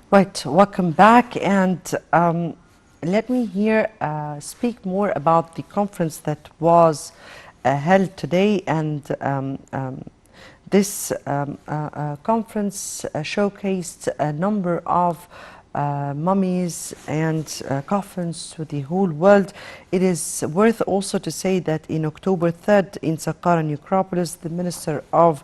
Right, welcome back, and let me here speak more about the conference that was held today. And this conference showcased a number of mummies and coffins to the whole world. It is worth also to say that in October 3rd in Saqqara Necropolis, the Minister of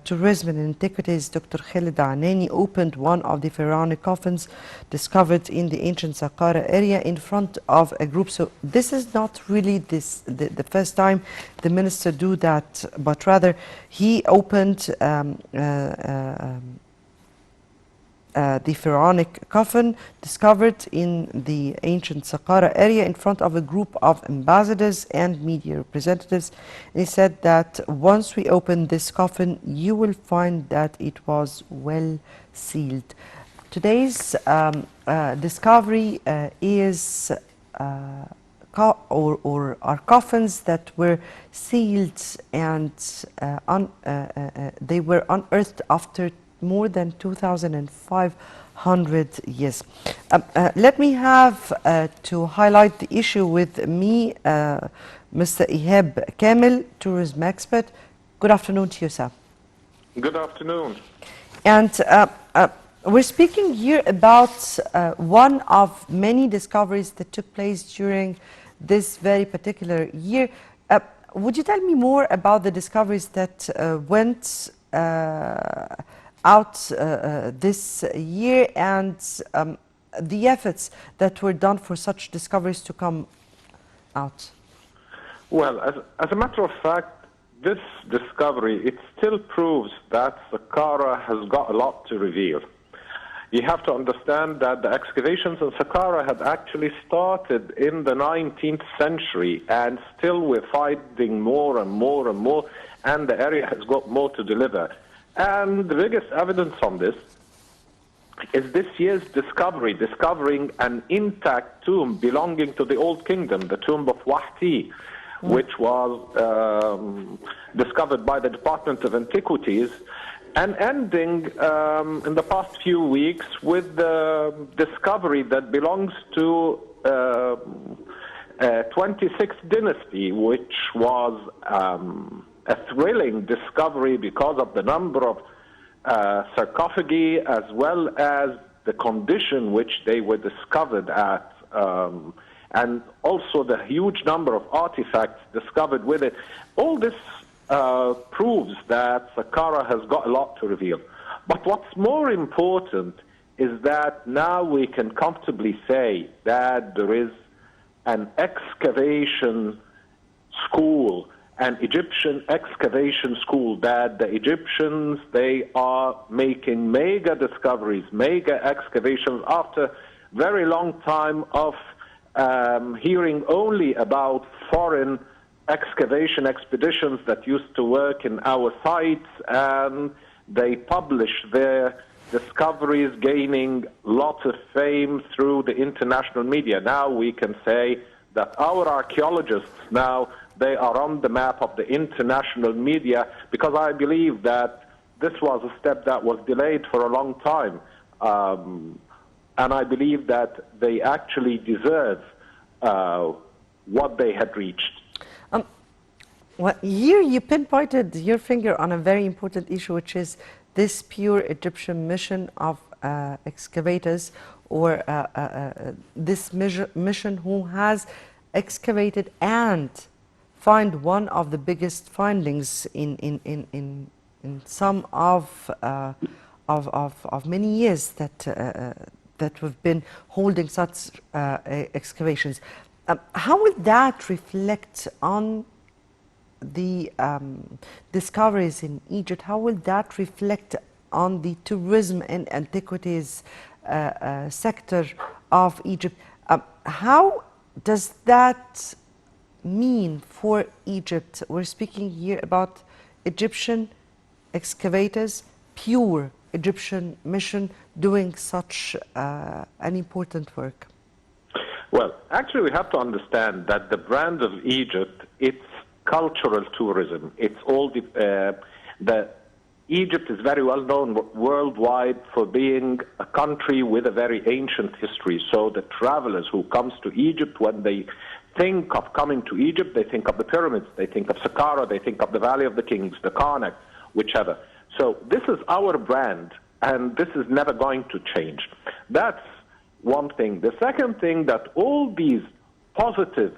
Tourism and Antiquities, Dr. Khalid Anani, opened one of the pharaonic coffins discovered in the ancient Saqqara area in front of a group. So this is not really the first time the minister do that, but rather he opened the pharaonic coffin discovered in the ancient Saqqara area in front of a group of ambassadors and media representatives. And he said that once we open this coffin, you will find that it was well sealed. Today's discovery is are coffins that were sealed, and they were unearthed after more than 2,500 years. Let me have to highlight the issue with me, Mr. Ihab Kamel, tourism expert. Good afternoon to you, sir. Good afternoon. And we're speaking here about one of many discoveries that took place during this very particular year. Would you tell me more about the discoveries that went out this year, and the efforts that were done for such discoveries to come out? Well, as a matter of fact, this discovery, it still proves that Saqqara has got a lot to reveal. You have to understand that the excavations in Saqqara had actually started in the 19th century, and still we're finding more and more and more, and the area has got more to deliver. And the biggest evidence on this is this year's discovering an intact tomb belonging to the Old Kingdom, the tomb of Wahti, which was discovered by the Department of Antiquities, and ending in the past few weeks with the discovery that belongs to 26th dynasty, which was a thrilling discovery because of the number of sarcophagi as well as the condition which they were discovered at, and also the huge number of artifacts discovered with it. All this proves that Saqqara has got a lot to reveal. But what's more important is that now we can comfortably say that there is an excavation school, an Egyptian excavation school, that the Egyptians, they are making mega discoveries, mega excavations after very long time of hearing only about foreign excavation expeditions that used to work in our sites, and they publish their discoveries, gaining lots of fame through the international media. Now we can say that our archaeologists now, they are on the map of the international media, because I believe that this was a step that was delayed for a long time. And I believe that they actually deserve what they had reached. Well, here you pinpointed your finger on a very important issue, which is this pure Egyptian mission of excavators, or this mission who has excavated and find one of the biggest findings in some of many years that we've been holding such excavations. How will that reflect on the discoveries in Egypt? How will that reflect on the tourism and antiquities sector of Egypt? How does that mean for Egypt? We're speaking here about Egyptian excavators, pure Egyptian mission doing such an important work. Well, actually we have to understand that the brand of Egypt, it's cultural tourism. It's all the Egypt is very well known worldwide for being a country with a very ancient history. So the travelers who comes to Egypt, when they think of coming to Egypt, they think of the pyramids, they think of Saqqara, they think of the Valley of the Kings, the Karnak, whichever. So this is our brand, and this is never going to change. That's one thing. The second thing, that all these positive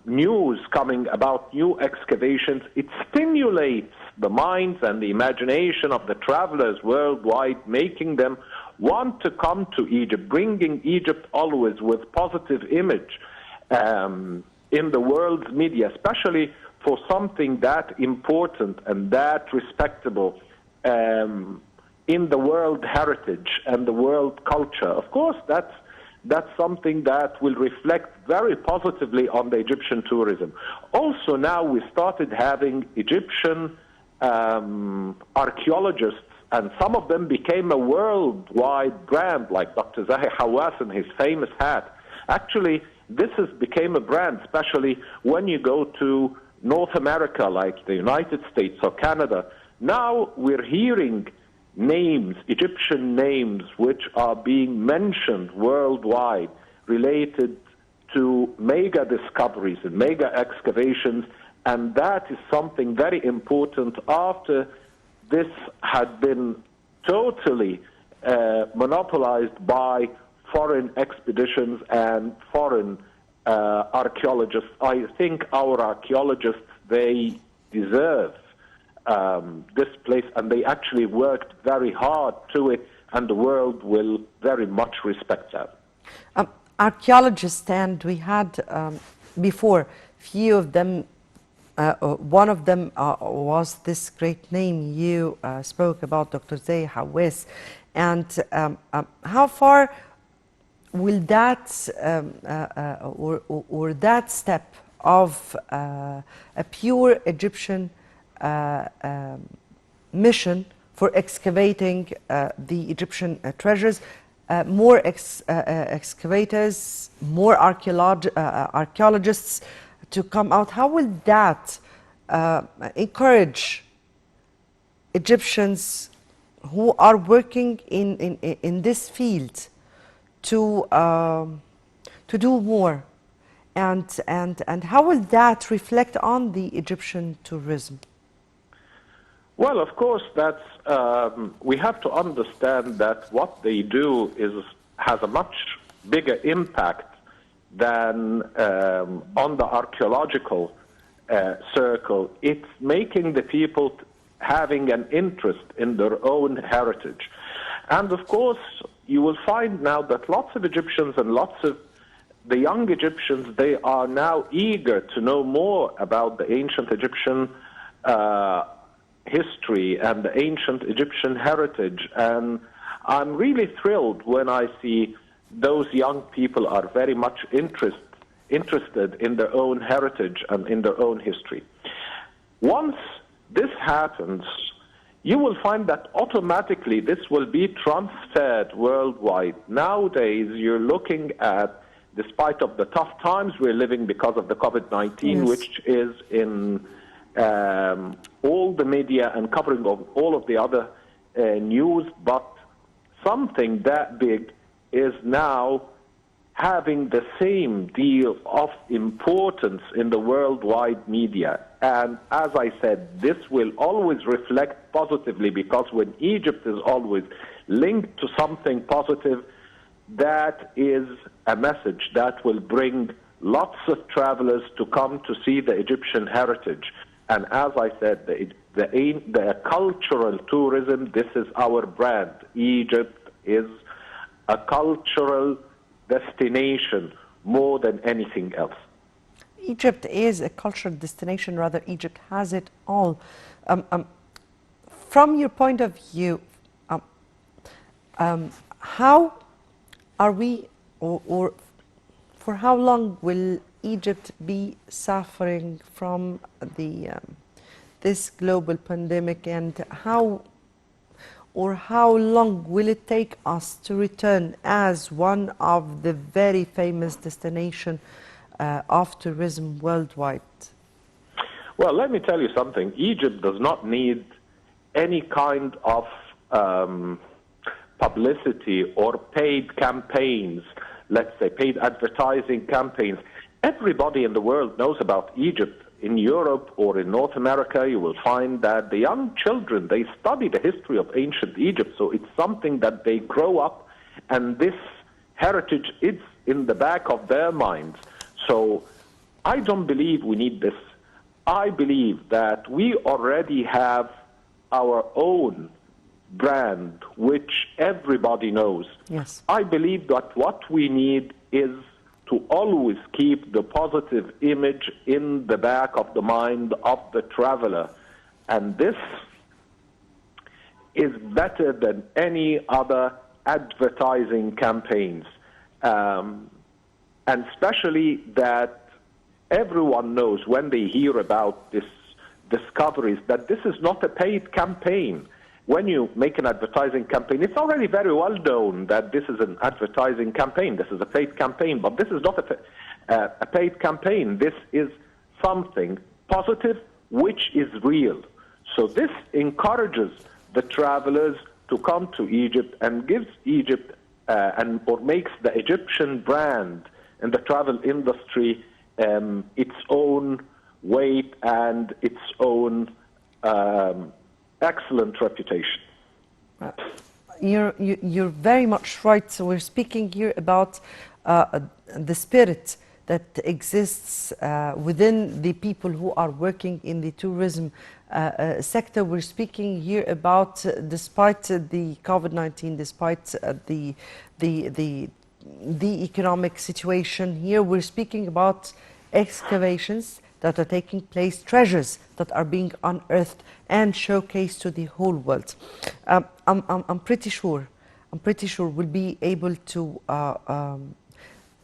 news coming about new excavations, it stimulates the minds and the imagination of the travelers worldwide, making them want to come to Egypt, bringing Egypt always with positive image in the world's media, especially for something that important and that respectable in the world heritage and the world culture. Of course, that's something that will reflect very positively on the Egyptian tourism. Also, now we started having Egyptian archaeologists, and some of them became a worldwide brand, like Dr. Zahi Hawass and his famous hat. Actually, this has became a brand, especially when you go to North America, like the United States or Canada. Now we're hearing names, Egyptian names, which are being mentioned worldwide related to mega discoveries and mega excavations, and that is something very important after this had been totally monopolized by foreign expeditions and foreign archaeologists. I think our archaeologists, they deserve this place, and they actually worked very hard to it, and the world will very much respect that. Archaeologists, and we had before few of them. One of them was this great name you spoke about, Dr. Zahi Hawass. And how far will that or that step of a pure Egyptian mission for excavating the Egyptian treasures, more excavators, more archaeologists to come out, how will that encourage Egyptians who are working in this field to do more, and how will that reflect on the Egyptian tourism? Well, of course, that's we have to understand that what they do has a much bigger impact than on the archaeological circle. It's making the people having an interest in their own heritage. And of course, you will find now that lots of Egyptians and lots of the young Egyptians, they are now eager to know more about the ancient Egyptian history and the ancient Egyptian heritage. And I'm really thrilled when I see those young people are very much interested in their own heritage and in their own history. Once this happens, you will find that automatically this will be transferred worldwide. Nowadays, you're looking at, despite of the tough times we're living because of the COVID-19, yes, which is in all the media and covering of all of the other news, but something that big is now having the same deal of importance in the worldwide media. And as I said, this will always reflect positively, because when Egypt is always linked to something positive, that is a message that will bring lots of travelers to come to see the Egyptian heritage. And as I said, the cultural tourism, this is our brand. Egypt is a cultural destination more than anything else. Egypt is a cultural destination, rather, Egypt has it all. From your point of view, how are we, or for how long will Egypt be suffering from this global pandemic, and how long will it take us to return as one of the very famous destinations of tourism worldwide? Well, let me tell you something. Egypt does not need any kind of publicity or paid campaigns, let's say paid advertising campaigns. Everybody in the world knows about Egypt. In Europe or in North America, you will find that the young children, they study the history of ancient Egypt, so it's something that they grow up, and this heritage is in the back of their minds. So I don't believe we need this. I believe that we already have our own brand, which everybody knows. Yes. I believe that what we need is to always keep the positive image in the back of the mind of the traveler. And this is better than any other advertising campaigns. And especially that everyone knows when they hear about this discoveries that this is not a paid campaign. When you make an advertising campaign, it's already very well known that this is an advertising campaign. This is a paid campaign, but this is not a paid campaign. This is something positive, which is real. So this encourages the travelers to come to Egypt and gives Egypt or makes the Egyptian brand in the travel industry its own weight and its own excellent reputation. You're very much right. So we're speaking here about the spirit that exists within the people who are working in the tourism sector. We're speaking here about, despite the COVID-19, despite the economic situation here, we're speaking about excavations that are taking place, treasures that are being unearthed and showcased to the whole world. I'm pretty sure we'll be able to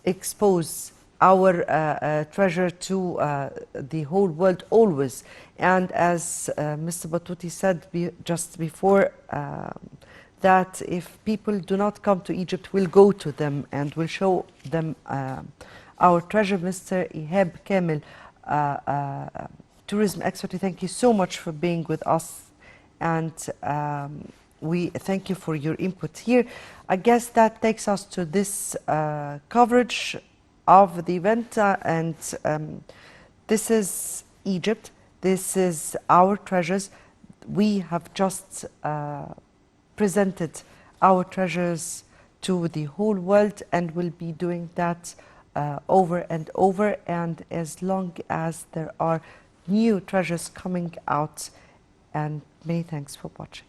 expose our treasure to the whole world always. And as Mr. Batouti said just before, that if people do not come to Egypt, we'll go to them and we'll show them our treasure. Mr. Ihab Kamel, tourism expert, thank you so much for being with us, and we thank you for your input here. I guess that takes us to this coverage of the event, and this is Egypt, this is our treasures. We have just presented our treasures to the whole world, and will be doing that over and over, and as long as there are new treasures coming out. And many thanks for watching.